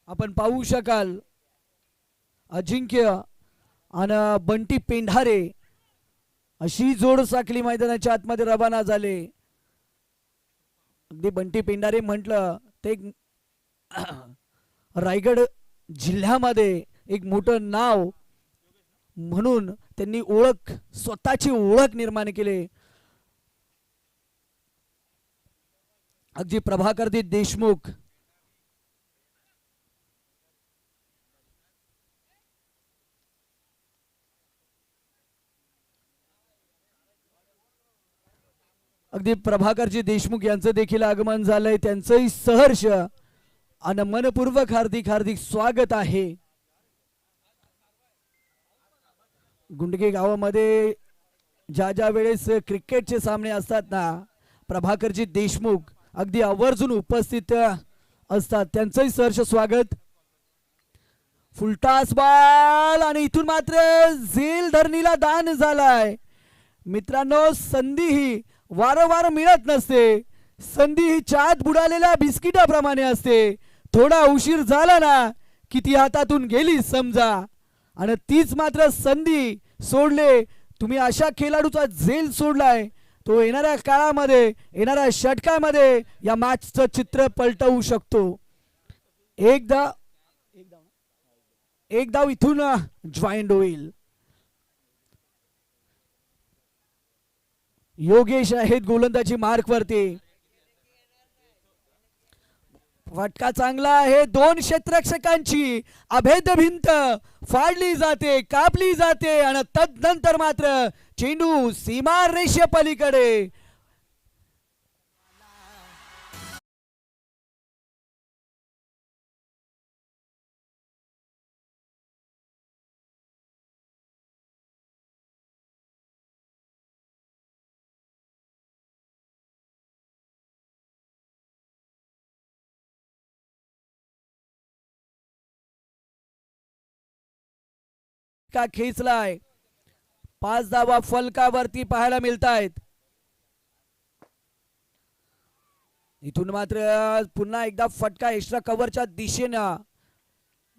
A: आपण पाहू शकाल अजिंक्य आणि बंटी पेंढारे अशी जोड साकली मैदानाच्या आतमध्ये रवाना झाले. अगदी बंटी पेंढारे म्हटलं ते रायगड जिल्ह्यामध्ये एक मोठं नाव म्हणून त्यांनी स्वतःची ओळख निर्माण केली. अगदी प्रभाकरजी देशमुख अगदी प्रभाकरजी देशमुख यांचं देखील आगमन झालंय. त्यांचंही सहर्ष आणि मनपूर्वक हार्दिक हार्दिक स्वागत आहे. गुंडगे गावामध्ये ज्या ज्या वेळेस क्रिकेटचे सामने असतात ना, प्रभाकरजी देशमुख अगदी आवर्जून उपस्थित असतात. त्यांचंही सहर्ष स्वागत. फुलटास बॉल आणि इथून मात्र झेल धरणीला दान झालाय. मित्रांनो, संधी ही वारंवार मिळत नसते. संधी ही चात बुडालेल्या बिस्किटाप्रमाणे असते. थोडा उशीर झाला ना की ती हातातून गेली समजा. आणि तीच मात्र संधी सोडले तुम्ही अशा खेळाडूचा झेल सोडलाय तो येणाऱ्या काळामध्ये येणाऱ्या षटकामध्ये या मॅचचं चित्र पलटवू शकतो. एक धाव इथून जॉईंट होईल. योगेश आहेत गोलंदाजी मार्क वरती. फटका चांगला आहे. 2 क्षेत्ररक्षकांची अभेद्य भिंत फाडली जाते, कापली जाते आणि तदनंतर मात्र चेंडू सीमा रेषे पलीकडे. का खेचलाय. 5 धावा फलकावरती पाहायला मिळत आहेत. इथून मात्र पुन्हा एकदा फटका एक्स्ट्रा कव्हरच्या दिशेनं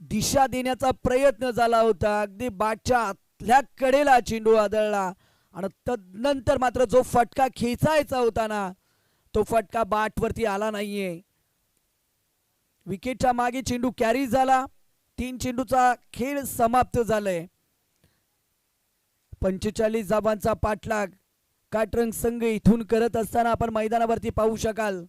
A: दिशा देण्याचा प्रयत्न झाला होता. अगदी बॅटच्या आतल्या कडेला चेंडू आदळला आणि तदनंतर मात्र जो फटका खेचायचा होता ना तो फटका बॅटवरती आला नाहीये. विकेटच्या मागे चेंडू कॅरी झाला. 3 चेंडूचा खेळ समाप्त झालाय. 45 धावांचा पाठलाग काटरंग संघ इथून करत असताना आपण मैदानावरती पाहू शकाल.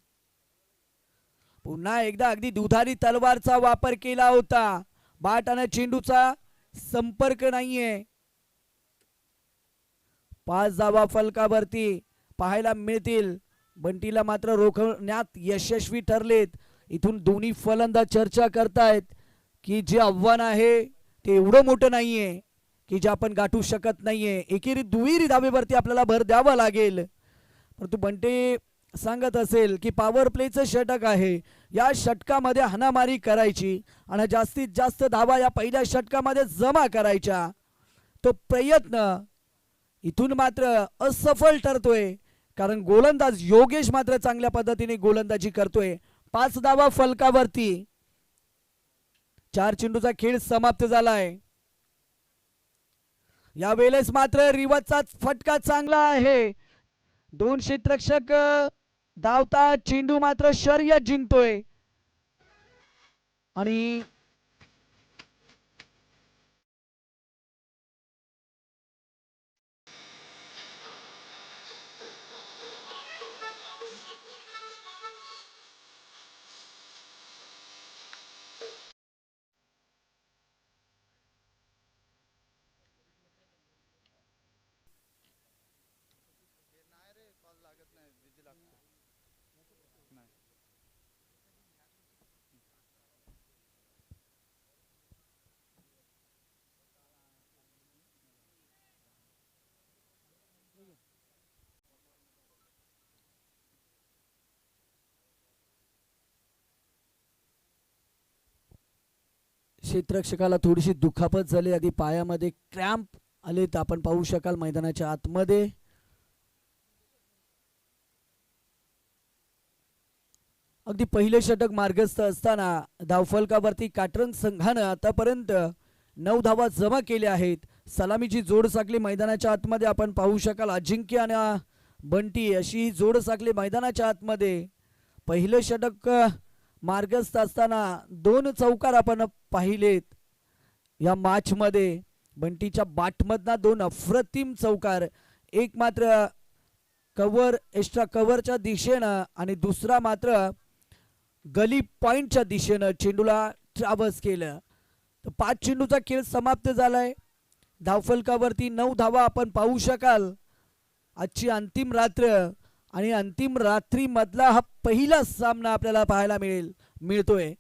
A: पुन्हा एकदा अगदी दुधारी तलवारचा वापर केला होता. बाट आणि चेंडूचा संपर्क नाहीये. 5 धावा फलकावरती पाहायला मिळतील. बंटीला मात्र रोखण्यात यशस्वी ठरलेत. इथून दोन्ही फलंदाज चर्चा करतायत की जे आव्हान आहे ते एवढं मोठं नाहीये की जे आपण गाठू शकत नाहीये. एकेरी दुहेरी धावेवरती आपल्याला भर द्यावा लागेल. परंतु बंटे सांगत असेल की पॉवर प्लेचं षटक आहे. या षटकामध्ये हाणामारी करायची आणि जास्तीत जास्त धावा या पहिल्या षटकामध्ये जमा करायच्या. तो प्रयत्न इथून मात्र असफल ठरतोय कारण गोलंदाज योगेश मात्र चांगल्या पद्धतीने गोलंदाजी करतोय. 5 धावा फलकावरती. 4 चेंडूचा खेळ समाप्त झालाय. या वेळेस मात्र रिवाजचा फटका चांगला आहे. 2 क्षेत्ररक्षक धावतात. चेंडू मात्र शर्यत जिंकतोय आणि क्षेत्ररक्षकाला थोडीशी दुखापत झाली, आधी पायामध्ये क्रॅम्प आलेत, आपण पाहू शकाल मैदानाच्या आतमध्ये. अगदी पहिले षटक मार्गस्थ असताना धावफलकावरती काटरंग संघानं आतापर्यंत 9 धावा जमा केल्या आहेत. सलामीची जोड साखली मैदानाच्या आतमध्ये आपण पाहू शकाल. अजिंक्य आणि बंटी अशी ही जोड साखली मैदानाच्या आतमध्ये. पहिलं षटक मार्गस्थ असताना 2 चौकार आपण पाहिलेत या मॅच मध्ये. बंटीच्या बाटमधना 2 अप्रतिम चौकार, एक मात्र कव्हर एक्स्ट्रा कव्हरच्या दिशेनं आणि दुसरा मात्र गली पॉइंटच्या दिशेनं चेंडूला ट्रॅव्हर्स केलं. तर 5 चेंडूचा खेळ समाप्त झालाय. धावफलकावरती 9 धावा आपण पाहू शकाल. आजची अंतिम रात्र आणि अंतिम रात्री मधला हा पहिला सामना आपल्याला पाहायला मिळतोय.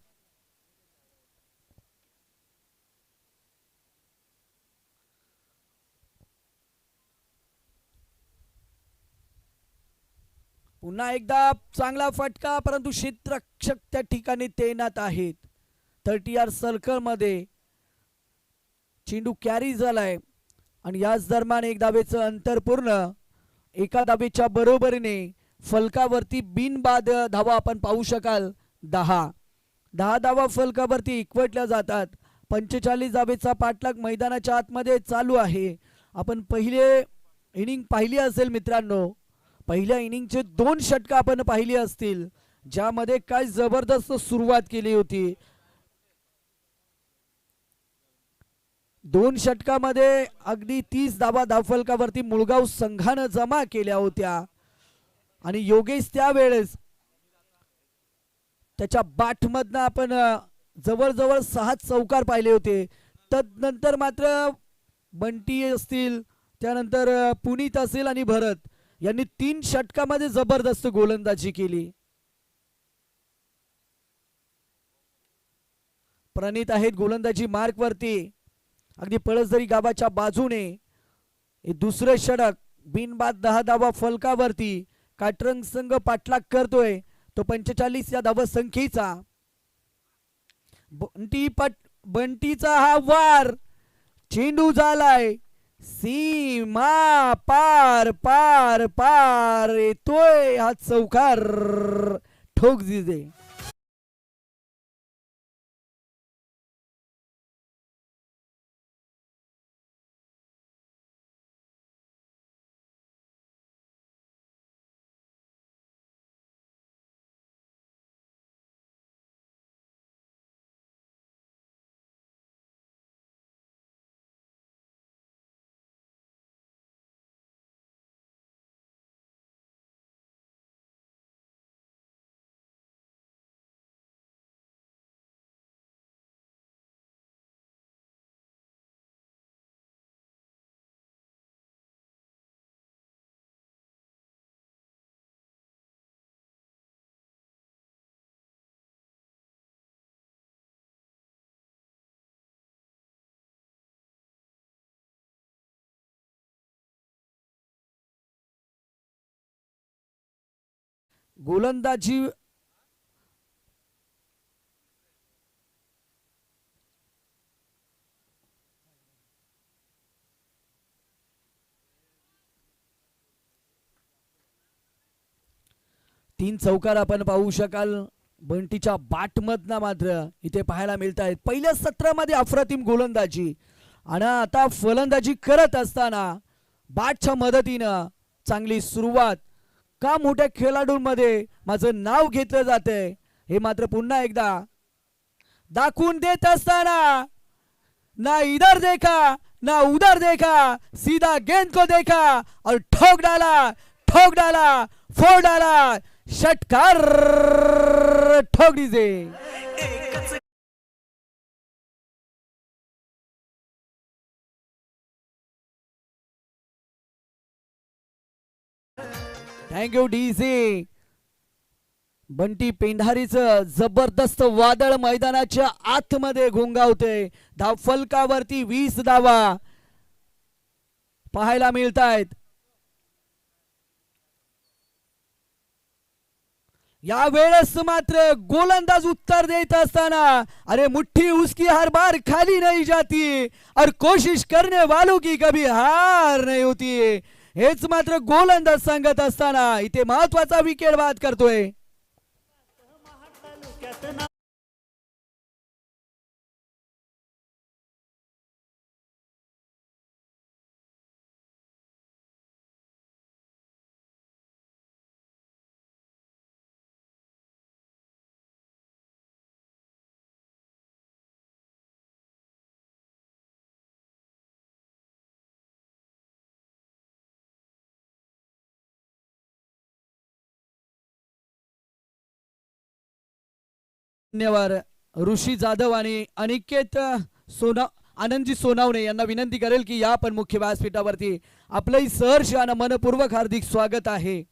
A: पुन्हा एकदा चांगला फटका, परंतु क्षेत्ररक्षक त्या ठिकाणी तैनात आहेत. 30 यार्ड सर्कल मध्ये चेंडू कॅरी झालाय आणि याच दरम्यान एक धावेचं अंतर पूर्ण. एका धावेच्या बरोबरीने फलकावरती बिनबाद धावा आपण पाहू शकाल. 10 धावा फलकावरती एकवटल्या जातात. 45 धावेचा पाठलाग मैदानाच्या आतमध्ये चालू आहे. आपण पहिले इनिंग पाहिली असेल मित्रांनो. पहिल्या इनिंगचे 2 षटक आपण पाहिली असतील, ज्यामध्ये काय जबरदस्त सुरुवात केली होती. 2 षटकामध्ये अगदी 30 धावा धावफलकावरती मुळगाव संघानं जमा केल्या होत्या आणि योगेश त्यावेळेस त्याच्या बाटमधनं आपण जवळजवळ 6 चौकार पाहिले होते. तदनंतर मात्र बंटी असतील, त्यानंतर पुनीत असेल आणि भरत यांनी 3 षटकामध्ये जबरदस्त गोलंदाजी केली. प्रणित आहेत गोलंदाजी मार्क वरती. अगदी पळसदरी गावाच्या बाजूने हे दुसरे षटक बिनबाद 10 धावा फलकावरती. काटरंग संघ पाठलाग करतोय तो 45 या धावा संख्येचा. बंटीचा हा वार, चेंडू झालाय सीमा पार पार पार, येतोय हा चौकार, ठोक दिजे. गोलंदाजी तीन चौकार आपण पाहू शकाल. बंटीच्या बाटमधनं मात्र इथे पाहायला मिळत आहेत. पहिल्या सत्रामध्ये अप्रतिम गोलंदाजी आणि आता फलंदाजी करत असताना बाटच्या मदतीनं चांगली सुरुवात. का मोठ्या खेळाडूंमध्ये माझं नाव घेतलं जातंय हे मात्र पुन्हा एकदा दाखवून देत असताना, ना इधर देखा ना उधर देखा, सीधा गेंद को देखा और ठोक डाला, फोड़ डाला, षटकार, ठोक दीजिए. Thank you DC. बंटी पेंढारीचं जबरदस्त वादळ मैदानाच्या आतमध्ये घोंगावते. धाव फलकावरती 20 धावा पाहायला मिळत आहेत. या वेळेस मात्र गोलंदाज उत्तर देत असताना अरे मुट्ठी उसकी हर बार खाली नहीं जाती और कोशिश करने वालों की कभी हार नहीं होती, हेच मात्र गोलंदाज सांगत असताना इथे महत्वाचा विकेट बाद करतोय. धन्यवाद. ऋषी जाधव आणि अनिकेत आनंदजी सोनावणे यांना विनंती करेल की या पण मुख्य व्यासपीठावरती आपलंही सहर्ष आणि मनपूर्वक हार्दिक स्वागत आहे.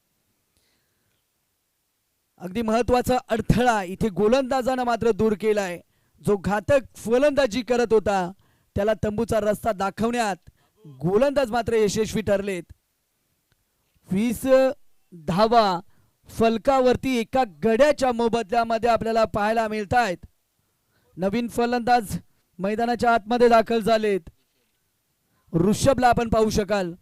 A: अगदी महत्वाचा अडथळा इथे गोलंदाजानं मात्र दूर केलाय. जो घातक फलंदाजी करत होता त्याला तंबूचा रस्ता दाखवण्यात गोलंदाज मात्र यशस्वी ठरलेत. 20 धावा फलकावरती एका गड्याच्या मोबदल्यामध्ये आपल्याला पाहायला मिळत आहेत. नवीन फलंदाज मैदानाच्या आतमध्ये दाखल झालेत. ऋषभला आपण पाहू शकाल.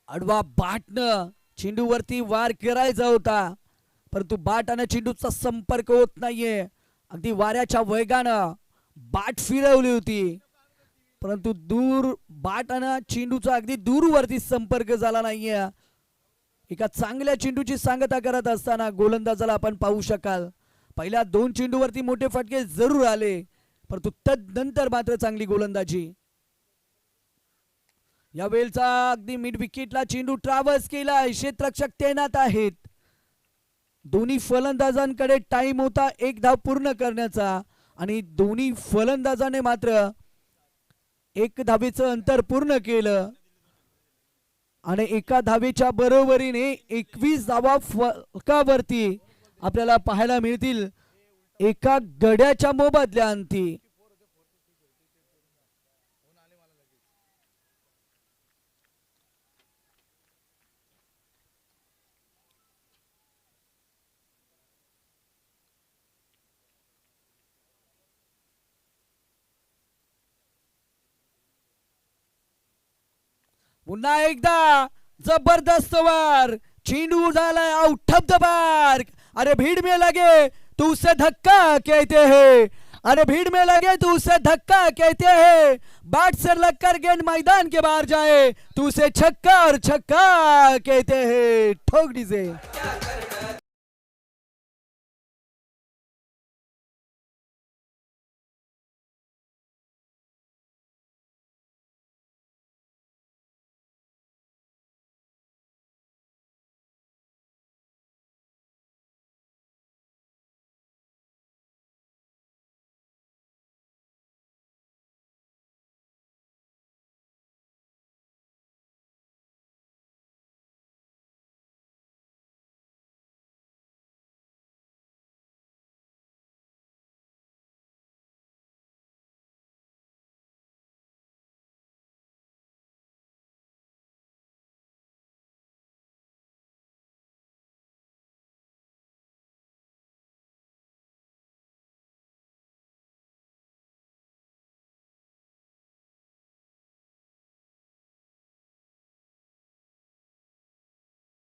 A: आडवा बाटनं चेंडूवरती वार करायचा होता परंतु बाट आणि चेंडूचा संपर्क होत नाहीये. अगदी वाऱ्याच्या वेगानं बाट फिरवली होती परंतु दूर बाट आणि चेंडूचा अगदी दूरवरती संपर्क झाला नाहीये. एका चांगल्या चेंडूची सांगता करत असताना गोलंदाजाला आपण पाहू शकाल. पहिल्या 2 चेंडूवरती मोठे फटके जरूर आले परंतु तदनंतर मात्र चांगली गोलंदाजी. या वेळचा अगदी मिड विकेटला चेंडू ट्रॅव्हल्स केला. क्षेत्ररक्षक तैनात आहेत. दोन्ही फलंदाजांकडे टाइम होता 1 धाव पूर्ण करण्याचा आणि दोन्ही फलंदाजाने मात्र 1 धावेचं अंतर पूर्ण केलं आणि एका धावेच्या बरोबरीने 21 धावा फलकावरती आपल्याला पाहायला मिळतील एका गड्याच्या मोबदल्याअंती. पुन्हा एकदा जबरदस्त वार. चेंडू झालाय आउट ऑफ द पार्क. अरे भीड़ में लगे तो उसे धक्का कहते हैं. अरे भीड़ में लगे तो उसे धक्का कहते हैं. बाट से लगकर गेंद मैदान के बाहर जाए तो उसे छक्का और छक्का कहते हैं. ठोक दीजिए.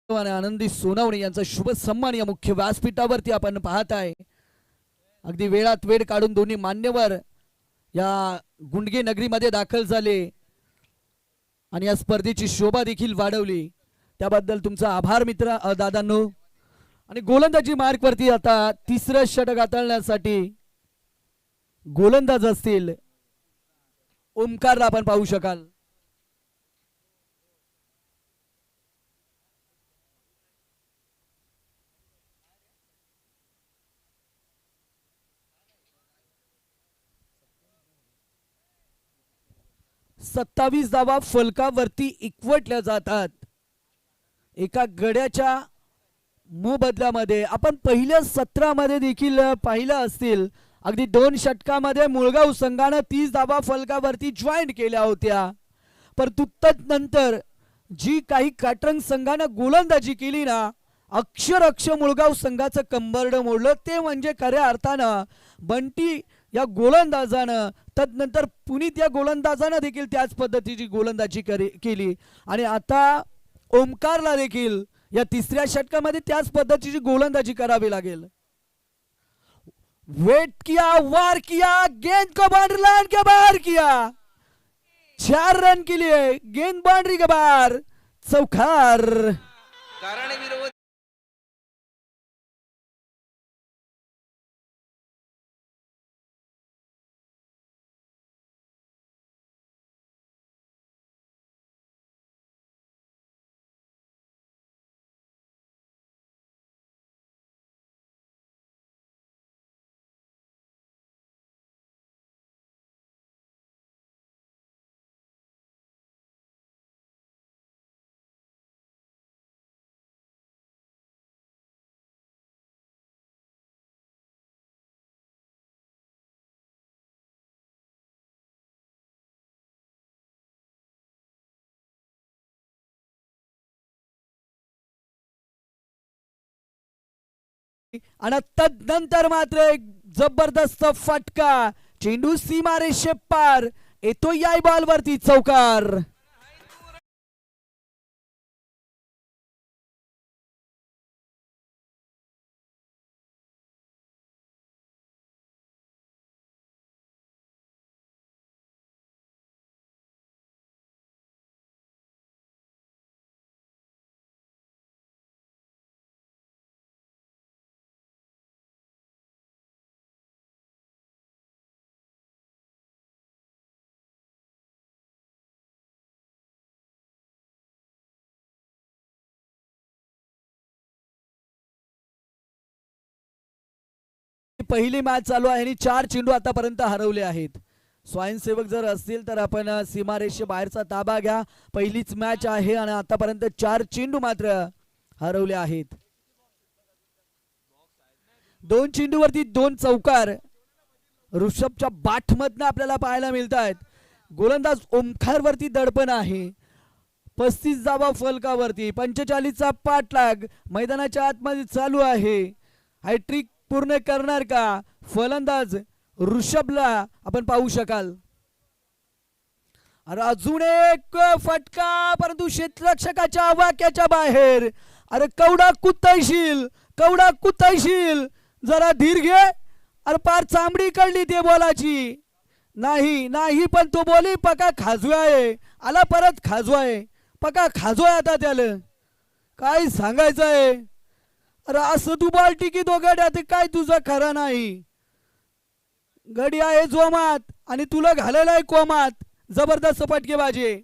A: आनंदी सोनावणे यांचा शुभ सन्मान या मुख्य व्यासपीठावरती आपण पाहत आहे. अगदी वेळात वेळ काढून दोन्ही मान्यवर या गुंडगे नगरीमध्ये दाखल झाले आणि या स्पर्धेची शोभा देखील वाढवली. त्याबद्दल तुमचा आभार मित्र दादांनो. आणि गोलंदाजी मार्क वरती आता 3रं षटक हाताळण्यासाठी गोलंदाज असतील ओमकारला आपण पाहू शकाल. सत्तावीस धावा फलकावरती एकवटल्या जातात एका गड्याच्या मोबदल्यामध्ये. आपण पहिल्या 17 मध्ये देखील पाहिलं असतील. अगदी 2 षटकामध्ये मुळगाव संघाने 30 धावा फलकावरती जॉईन केल्या होत्या परंतु तदनंतर जी काही काटरंग संघानं गोलंदाजी केली ना, अक्षर मुळगाव संघाचं कंबरड मोडलं. ते म्हणजे खऱ्या अर्थानं बंटी या गोलंदाजानं, तदनंतर पुनीत या गोलंदाजानं देखील त्याच पद्धतीची गोलंदाजी केली आणि आता ओमकारला देखील या तिसऱ्या षटकामध्ये त्याच पद्धतीची गोलंदाजी करावी लागेल. वेट किया, वार किया, गेंद को बाउंड्री लाइन के बाहर किया. 4 रन के लिए गेंद बाउंड्री के बाहर, चौकार.
E: कारण विरोध
A: आणि तदनंतर मात्र एक जबरदस्त फटका, चेंडू सीमारेषे पार येतो या बॉल वरती, चौकार. पहिली मॅच चालू आहे आणि 4 चेंडू आतापर्यंत हरवले आहेत. स्वयंसेवक जर असतील तर आपण सीमारेषे बाहेरचा ताबा घ्या. पहिलीच मॅच आहे आणि आतापर्यंत 4 चेंडू मात्र हरवले आहेत. 2 चेंडूवरती 2 चौकार ऋषभच्या बाटमधनं आपल्याला पाहायला मिळत आहेत. गोलंदाज ओमकार वरती दडपण आहे. 35 धावा फलकावरती, 45चा पाठलाग मैदानाच्या आतमध्ये चालू आहे. हॅट्रिक पूर्ण करणार का फलंदाज ऋषभला आपण पाहू शकाल. अरे अजून एक फटका, परंतु क्षेत्ररक्षकाच्या वाक्याच्या बाहेर. अरे कवडा कुतैशील, जरा धीर घे. अरे पार चांबडी काढली ते बॉलाची. नाही पण तो बोली पका खाजवाय, आला परत खाजवाय, पका खाजवाय. आता त्याला काय सांगायचं आहे. अरे असं तू बॉल टिकीत गड्या, ते काय तुझं खरं नाही. गडी आहे जोमात आणि तुला घालेला आहे कोमात. जबरदस्त फटकेबाजी.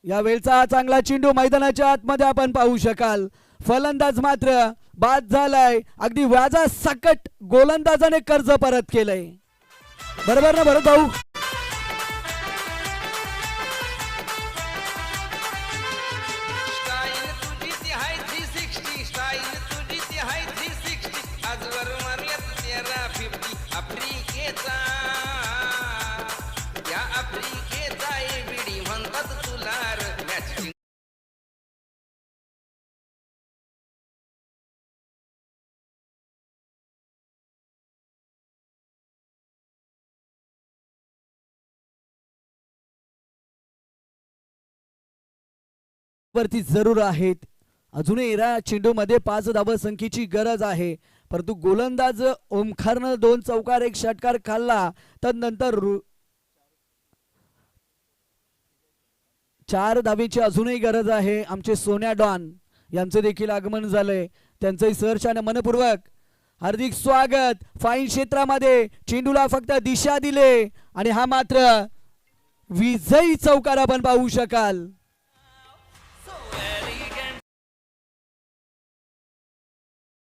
A: या वेळचा चांगला चेंडू मैदानाच्या आतमध्ये आपण पाहू शकाल. फलंदाज मात्र बाद झालाय. अगदी व्याजा सकट गोलंदाजाने कर्ज परत केलंय. बरोबर ना भरत भाऊ.
E: स्टाईल तुझी ती हाय 360, स्टाईल तुझी ती हाय 360. आजवर मारल्यात 13-50 आफ्रिकेचा. या आफ्रिकेचा एबीडी म्हणतात तुला मॅच.
A: वरती जरूर आहेत. अजूनही या चेंडू मध्ये 5 धावा संख्येची गरज आहे. परंतु गोलंदाज ओमकारनं 2 चौकार 1 षटकार खाल्ला. तदनंतर 4 धावेची अजूनही गरज आहे. आमचे सोन्या डॉन यांचं देखील आगमन झालंय. त्यांचंही सहर्ष आणि मनपूर्वक हार्दिक स्वागत. फाईन क्षेत्रामध्ये चेंडूला फक्त दिशा दिले आणि हा मात्र विजयी चौकार आपण पाहू शकाल.